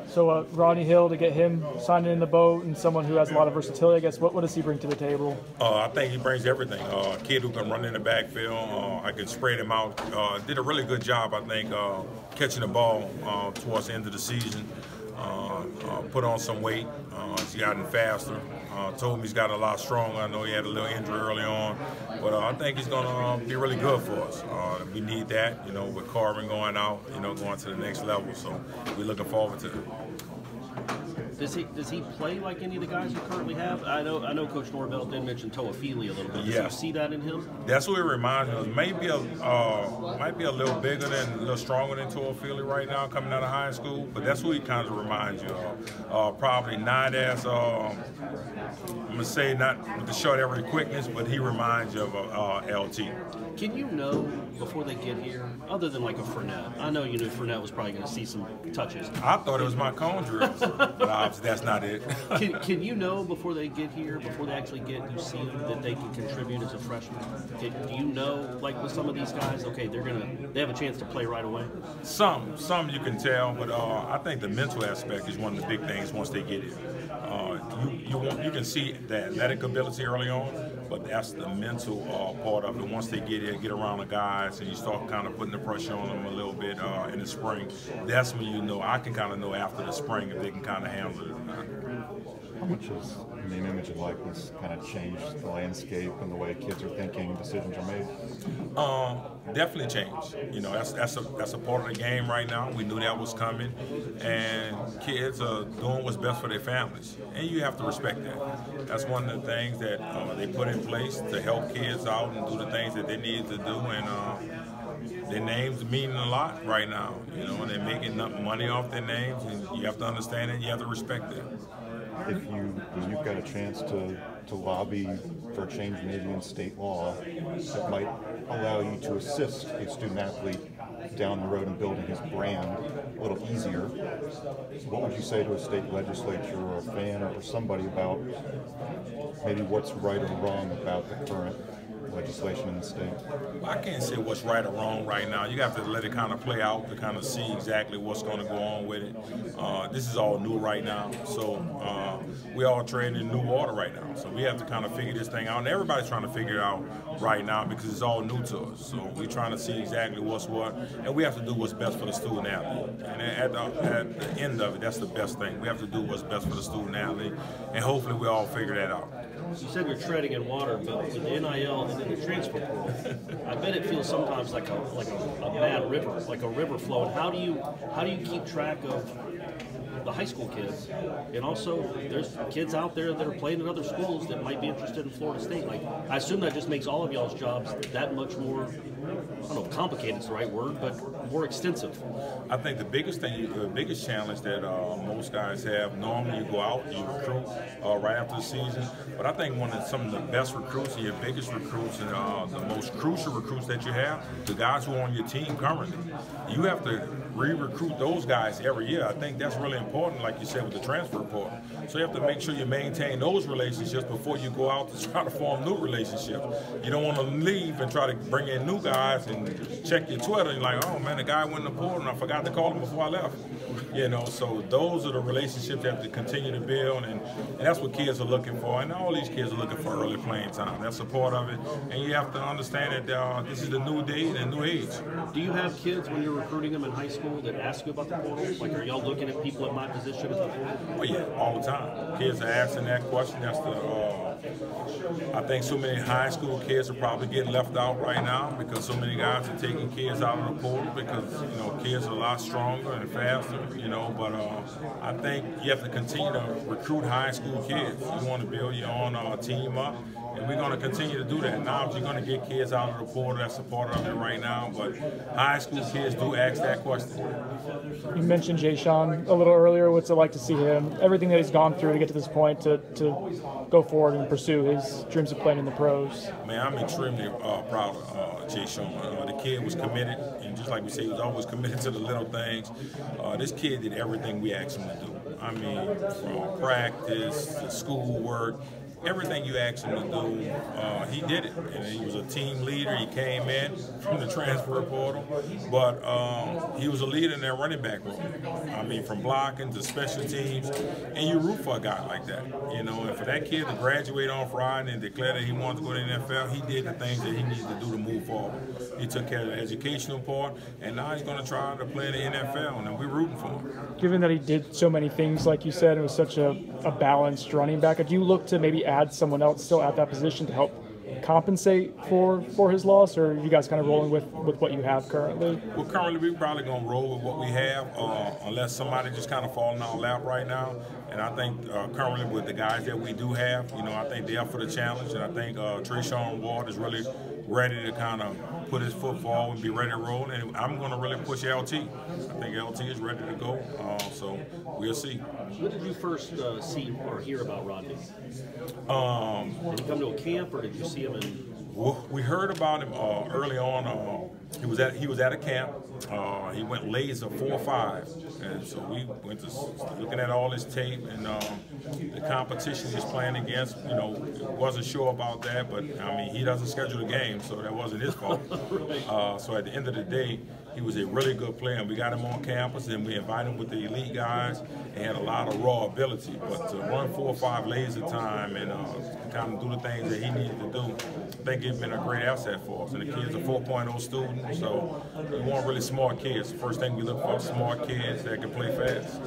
So Rodney Hill, to get him signed in the boat and someone who has a lot of versatility, I guess, what does he bring to the table? I think he brings everything. A kid who can run in the backfield. I can spread him out. Did a really good job, I think, catching the ball towards the end of the season. Put on some weight. He's gotten faster. Told him he's gotten a lot stronger. I know he had a little injury early on, but I think he's going to be really good for us. We need that, with Corbin going out, going to the next level. So we're looking forward to it. Does he play like any of the guys you currently have? I know Coach Norvell did mention Toafili a little bit. Does you see that in him? That's what it reminds me of. Might be a little bigger than, a little stronger than Toafili right now coming out of high school, but that's what he kind of reminds you of. Probably not as, I'm going to say not with the short area quickness, but he reminds you of LT. Can you know before they get here, other than like a Fournette? I know you knew Fournette was probably going to see some touches. I thought it was my cone drills, but obviously that's not it. Can you know before they get here, before they actually get, you see that they can contribute as a freshman? Do you know, like with some of these guys, okay, they have a chance to play right away? Some you can tell, but I think the mental aspect is one of the big things once they get it. You can see the athletic ability early on, but that's the mental part of it. Once they get here, get around the guys, and you start kind of putting the pressure on them a little bit in the spring, that's when you know, I can kind of know after the spring if they can kind of handle it or not. How much has name, image, and likeness kind of changed the landscape and the way kids are thinking, decisions are made? Definitely changed. That's a part of the game right now. We knew that was coming, and kids are doing what's best for their families, and you have to respect that. That's one of the things that they put in place to help kids out and do the things that they need to do, and their names mean a lot right now. And they're making money off their names, and you have to understand it. And you have to respect it. If you've got a chance to lobby for a change maybe in state law that might allow you to assist a student athlete down the road in building his brand a little easier, what would you say to a state legislature or a fan or somebody about maybe what's right or wrong about the current legislation in the state? I can't say what's right or wrong right now. You have to let it kind of play out to kind of see exactly what's going to go on with it. This is all new right now, so we're all trading in new water right now. So we have to kind of figure this thing out, and everybody's trying to figure it out right now because it's all new to us. So we're trying to see exactly what's what, and we have to do what's best for the student athlete. And at the end of it, that's the best thing. We have to do what's best for the student athlete, and hopefully we all figure that out. You said you're treading in water, but with the NIL and then the transfer portal, I bet it feels sometimes like a bad river, like a river flowing. How do you keep track of the high school kids? And also, there's kids out there that are playing in other schools that might be interested in Florida State. Like, I assume that just makes all of y'all's jobs that much more, I don't know if complicated is the right word, but more extensive. I think the biggest challenge that most guys have, normally you go out, you recruit right after the season, but I think some of the best recruits and your biggest recruits and the most crucial recruits that you have, the guys who are on your team currently, you have to re-recruit those guys every year. I think that's really important, like you said, with the transfer portal. So you have to make sure you maintain those relationships before you go out to try to form new relationships. You don't want to leave and try to bring in new guys and check your Twitter and like, oh man, the guy went in the portal and I forgot to call him before I left. So those are the relationships you have to continue to build, and that's what kids are looking for. And all these kids are looking for early playing time. That's a part of it. And you have to understand that this is the new day and a new age. Do you have kids when you're recruiting them in high school that ask you about the portal? Like, are y'all looking at people in my position at the portal? Oh yeah, all the time. Kids are asking that question. That's I think so many high school kids are probably getting left out right now because so many guys are taking kids out of the portal because kids are a lot stronger and faster. But I think you have to continue to recruit high school kids. You want to build your own team up, and we're going to continue to do that. Now, if you're going to get kids out of the portal, that's a part of it right now. But high school kids do ask that question. You mentioned Jashaun a little earlier. What's it like to see him? Everything that he's gone through to get to this point to go forward and pursue his dreams of playing in the pros. Man, I'm extremely proud of Jashaun. The kid was committed, and just like we say, he was always committed to the little things. This kid did everything we asked him to do. I mean, from practice to schoolwork, everything you asked him to do, he did it. And he was a team leader. He came in from the transfer portal, but he was a leader in their running back room. I mean, from blocking to special teams, and you root for a guy like that, you know. And for that kid to graduate on Friday and declare that he wanted to go to the NFL, he did the things that he needed to do to move forward. He took care of the educational part, and now he's going to try to play in the NFL, and we're rooting for him. Given that he did so many things, like you said, it was such a balanced running back, do you look to maybe add someone else still at that position to help compensate for his loss, or are you guys kind of rolling with what you have currently? Well, currently we're probably going to roll with what we have, unless somebody just kind of fall in our lap right now. And I think currently with the guys that we do have, you know, I think they're up for the challenge, and I think Jashaun Ward is really ready to kind of put his foot forward and be ready to roll. And I'm going to really push LT. I think LT is ready to go, so we'll see. When did you first see or hear about Rodney? Did he come to a camp, or did you see him in? Well, we heard about him early on. He was at a camp. He went laser 4.5, and so we went to looking at all his tape and the competition he was playing against. You know, wasn't sure about that, but I mean, he doesn't schedule the game, so that wasn't his fault. Right. So at the end of the day, he was a really good player, and we got him on campus, and we invited him with the elite guys, and had a lot of raw ability. But to run 4.5 laser time and kind of do the things that he needed to do, I think it's been a great asset for us. And the kid's a 4.0 student, so we want really smart kids. The first thing we look for is smart kids that can play fast.